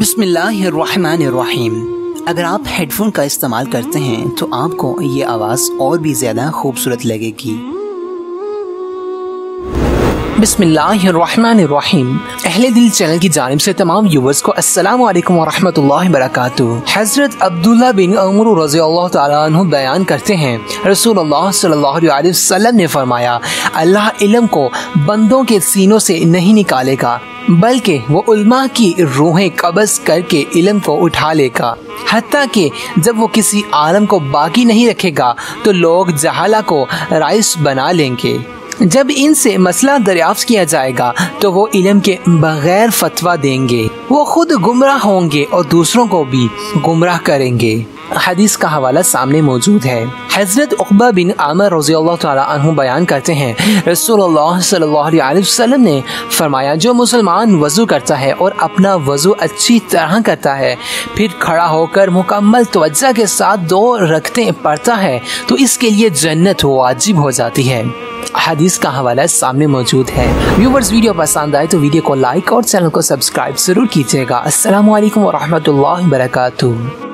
बिस्मिल्लाहिर्रहमानिर्रहीम। अगर आप हेडफोन का इस्तेमाल करते हैं तो आपको ये आवाज़ और भी ज़्यादा खूबसूरत लगेगी। बिस्मिल्लाहिर्रहमानिर्रहीम। अहले दिल चैनल की जानिब से तमाम व्यूवर्स को अस्सलामु अलैकुम वरहमतुल्लाहि वबरकातुहू। हज़रत अब्दुल्लाह बिन उमर रज़ियल्लाहु तआला अन्हु बयान करते हैं, रसूलुल्लाह सल्लल्लाहु अलैहि वसल्लम ने फरमाया, अल्लाह इल्म को बंदों के सीनों से नहीं निकालेगा, बल्कि वो उल्मा की रूहें कब्ज़ करके इल्म को उठा लेगा। हत्ता कि जब वो किसी आलम को बाकी नहीं रखेगा तो लोग जहाला को राइस बना लेंगे। जब इनसे मसला दरियाफ्त किया जाएगा तो वो इल्म के बगैर फतवा देंगे। वो खुद गुमराह होंगे और दूसरों को भी गुमराह करेंगे। हदीस का हवाला सामने मौजूद है। हज़रत उक़बा बिन आमिर रज़ियल्लाहु तआला अन्हु बयान करते हैं, रसूलुल्लाह सल्लल्लाहु अलैहि वसल्लम ने फरमाया, जो मुसलमान वज़ू करता है और अपना वज़ू अच्छी तरह करता है, फिर खड़ा होकर मुकम्मल तवज्जो के साथ 2 रकअतें पढ़ता है तो इसके लिए जन्नत वाजिब हो जाती है। हदीस का हवाला सामने मौजूद है। व्यूवर्स, वीडियो पसंद आए तो वीडियो को लाइक और चैनल को सब्सक्राइब जरूर कीजिएगा। अस्सलामु अलैकुम वरहमतुल्लाहि वबरकातुहू।